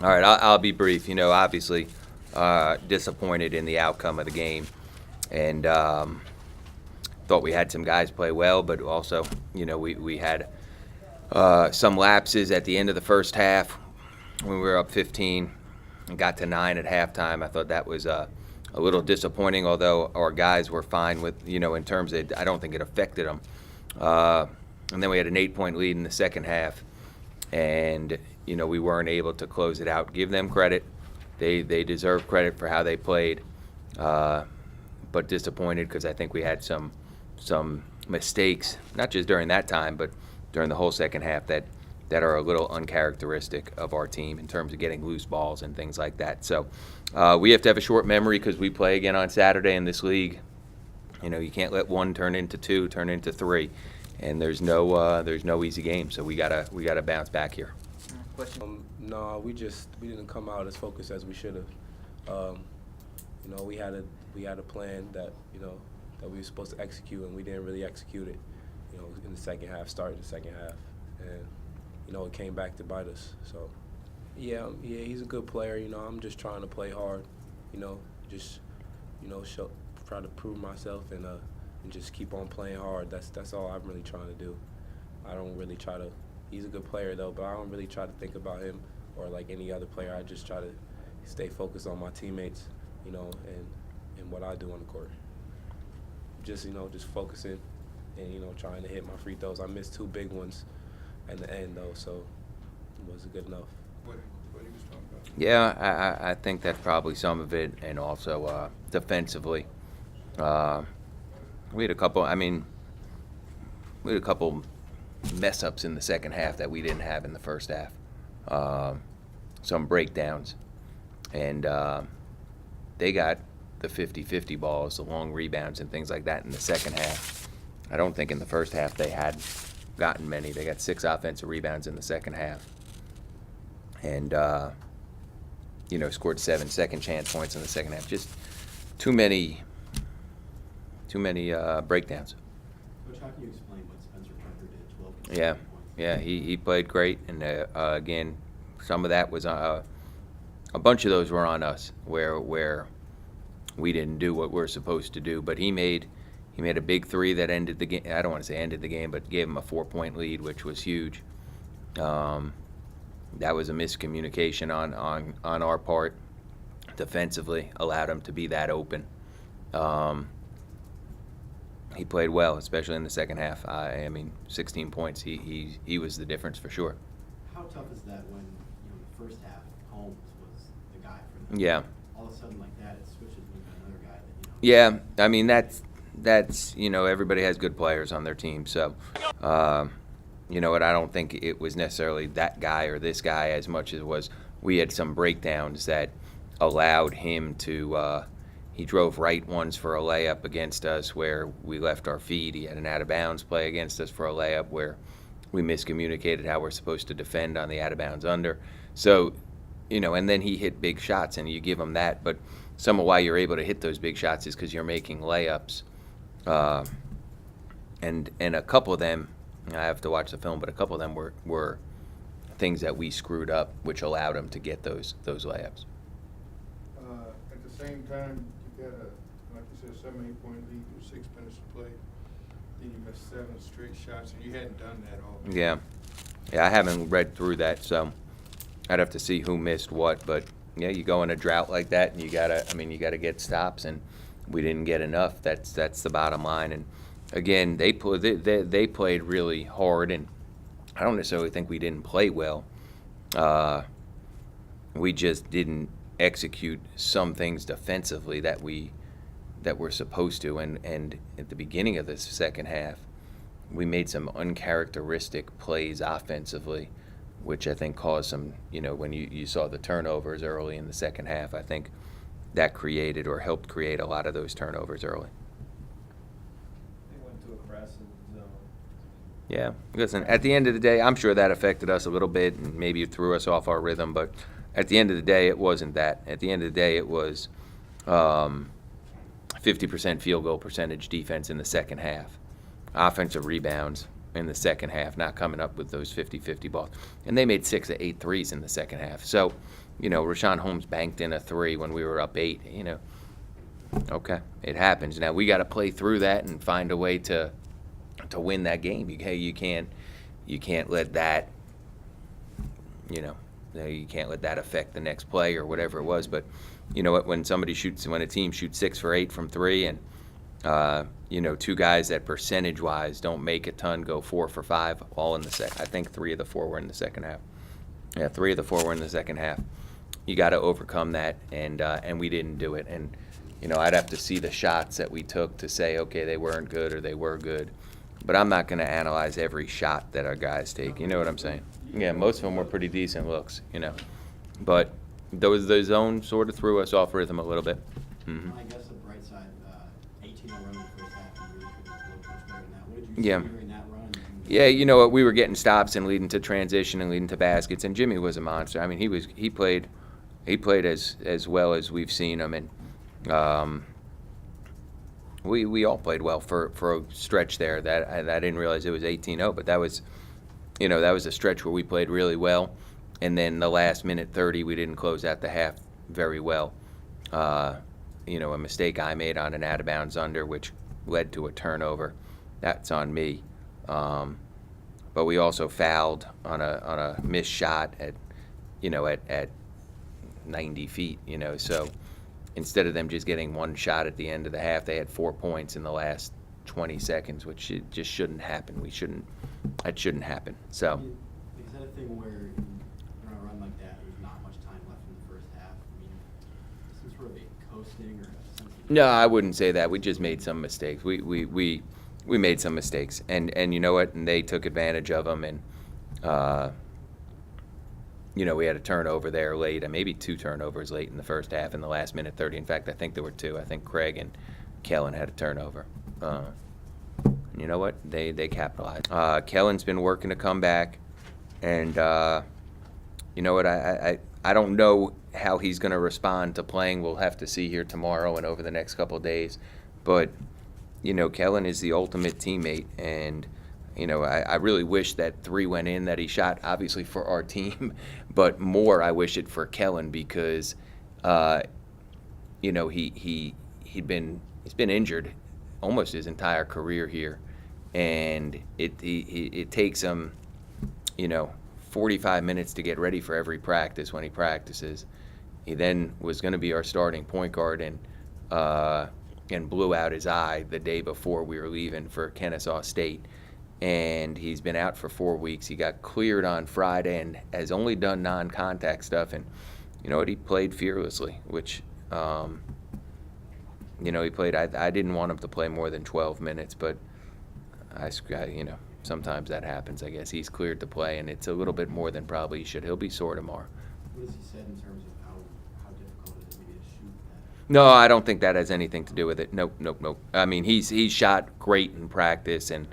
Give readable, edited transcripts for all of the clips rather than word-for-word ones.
All right, I'll be brief. Obviously, disappointed in the outcome of the game, and thought we had some guys play well, but also, we had some lapses at the end of the first half when we were up 15 and got to 9 at halftime. I thought that was a little disappointing, although our guys were fine with, in terms of, I don't think it affected them. And then we had an 8-point lead in the second half, and we weren't able to close it out. Give them credit; they deserve credit for how they played, but disappointed because I think we had some mistakes, not just during that time, but during the whole second half that are a little uncharacteristic of our team in terms of getting loose balls and things like that. So we have to have a short memory because we play again on Saturday in this league. You can't let one turn into two, turn into three, and there's no easy game. So we gotta bounce back here. No, we didn't come out as focused as we should have. We had a plan that that we were supposed to execute, and we didn't really execute it. In the second half, started the second half, and it came back to bite us. So yeah, he's a good player. I'm just trying to play hard. Just try to prove myself and just keep on playing hard. That's all I'm really trying to do. I don't really try to. He's a good player though, but I don't really try to think about him or like any other player. I just try to stay focused on my teammates, and what I do on the court. Just focusing and trying to hit my free throws. I missed 2 big ones at the end though, so it wasn't good enough. What he was talking about? Yeah, I think that's probably some of it, and also defensively, we had a couple. We had a couple mess ups in the second half that we didn't have in the first half. Some breakdowns, and they got the 50-50 balls, the long rebounds and things like that in the second half. I don't think in the first half they had gotten many. They got 6 offensive rebounds in the second half, and scored 7 second chance points in the second half. Just too many breakdowns. Coach, how can you explain what Spencer Tucker did? 12 Yeah, points. yeah, he played great, and again, some of that was a bunch of those were on us, where we didn't do what we're supposed to do. But he made a big 3 that ended the game. I don't want to say ended the game, but gave him a 4-point lead, which was huge. That was a miscommunication on our part defensively, allowed him to be that open. He played well, especially in the second half. 16 points. He was the difference for sure. How tough is that when the first half Holmes was the guy for them? Yeah. All of a sudden, like that, it switches with another guy that Yeah, that's everybody has good players on their team. So, what I don't think it was necessarily that guy or this guy as much as it was we had some breakdowns that allowed him to. He drove right once for a layup against us where we left our feet. He had an out-of-bounds play against us for a layup where we miscommunicated how we're supposed to defend on the out-of-bounds under. So, and then he hit big shots, and you give him that. But some of why you're able to hit those big shots is because you're making layups. And a couple of them, I have to watch the film, but a couple of them were things that we screwed up, which allowed him to get those layups. At the same time, you got like you said, 7, 8-point lead with 6 minutes to play. Then you missed 7 straight shots, and you hadn't done that all. Yeah, I haven't read through that, so I'd have to see who missed what. But yeah, you go in a drought like that, and you gotta get stops, and we didn't get enough. That's the bottom line. And again, they played really hard, and I don't necessarily think we didn't play well. We just didn't execute some things defensively that we're supposed to. And at the beginning of this second half, we made some uncharacteristic plays offensively, which I think caused some, when you saw the turnovers early in the second half, I think that created or helped create a lot of those turnovers early. They went to aggressive zone. Yeah, listen, at the end of the day, I'm sure that affected us a little bit, and maybe it threw us off our rhythm, but at the end of the day, it wasn't that. At the end of the day, it was 50% field goal percentage defense in the second half. Offensive rebounds in the second half, not coming up with those 50-50 balls. And they made 6 of 8 threes in the second half. So, Rashawn Holmes banked in a 3 when we were up 8. Okay, it happens. Now we got to play through that and find a way to win that game. You can't let that, you can't let that affect the next play or whatever it was. But you know what? When a team shoots 6 for 8 from 3, and 2 guys that percentage-wise don't make a ton go 4 for 5, all in the second. I think 3 of the 4 were in the second half. Yeah, 3 of the 4 were in the second half. You got to overcome that, and we didn't do it. And I'd have to see the shots that we took to say, okay, they weren't good or they were good. But I'm not going to analyze every shot that our guys take. You know what I'm saying? Yeah, most of them were pretty decent looks. But the zone sort of threw us off rhythm a little bit. Mm-hmm. Well, I guess the bright side, 18-0 run in the first half, and really could have looked much better than that. What did you Yeah. see during that run? Yeah, you know what? We were getting stops and leading to transition and leading to baskets, and Jimmy was a monster. I mean, he played as well as we've seen him, and we all played well for a stretch there. That I didn't realize it was 18-0, but that was a stretch where we played really well, and then the last minute 30 we didn't close out the half very well. A mistake I made on an out of bounds under, which led to a turnover. That's on me. But we also fouled on a missed shot at 90 feet. So instead of them just getting one shot at the end of the half, they had 4 points in the last 20 seconds, which just shouldn't happen. That shouldn't happen. So. Is that a thing where on a run like that, there's not much time left in the first half? I mean, some sort of a coasting or something? No, I wouldn't say that. We just made some mistakes. We made some mistakes, and you know what? And they took advantage of them, and we had a turnover there late, and maybe 2 turnovers late in the first half in the last minute 30. In fact, I think there were 2. I think Craig and Kellen had a turnover. You know what? They capitalized. Kellen's been working to come back, and you know what? I don't know how he's going to respond to playing. We'll have to see here tomorrow and over the next couple of days. But Kellen is the ultimate teammate, and I really wish that 3 went in that he shot, obviously for our team, but more I wish it for Kellen because he's been injured almost his entire career here, and it takes him 45 minutes to get ready for every practice when he practices. He then was going to be our starting point guard and blew out his eye the day before we were leaving for Kennesaw State. And he's been out for 4 weeks. He got cleared on Friday and has only done non-contact stuff. And you know what? He played fearlessly, which, he played. I didn't want him to play more than 12 minutes, but sometimes that happens. I guess he's cleared to play, and it's a little bit more than probably he should. He'll be sore tomorrow. What has he said in terms of how difficult it is maybe to shoot that? No, I don't think that has anything to do with it. Nope. I mean, he's shot great in practice, and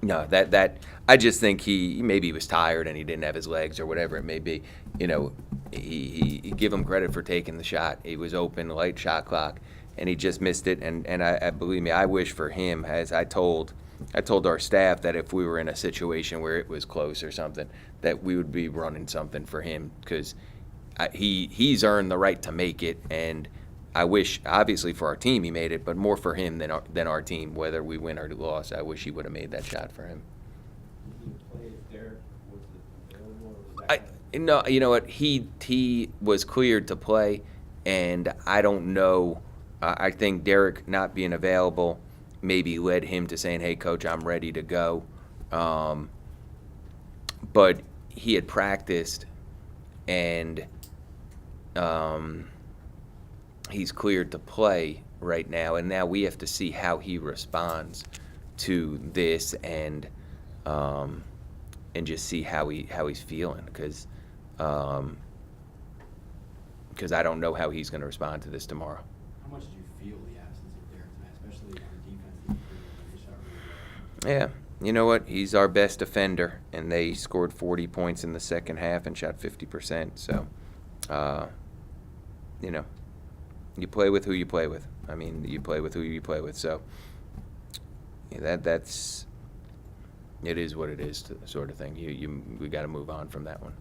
no, that I just think he maybe was tired and he didn't have his legs or whatever it may be. He give him credit for taking the shot. He was open, light shot clock, and he just missed it. And I believe me, I wish for him, as I told our staff, that if we were in a situation where it was close or something, that we would be running something for him because he's earned the right to make it, and I wish, obviously, for our team he made it, but more for him than our team, whether we win or lose. I wish he would have made that shot for him. Did he play if Derek was available, or was that? No, you know what? He was cleared to play, and I don't know. I think Derek not being available maybe led him to saying, "Hey, coach, I'm ready to go." But he had practiced, and he's cleared to play right now, and now we have to see how he responds to this and just see how he's feeling because I don't know how he's going to respond to this tomorrow. How much did you feel the absence of Derek tonight, especially on defense? He shot really well. Yeah, you know what? He's our best defender, and they scored 40 points in the second half and shot 50%. So, you play with who you play with. I mean, you play with who you play with. So, that's it is what it is, sort of thing. We got to move on from that one.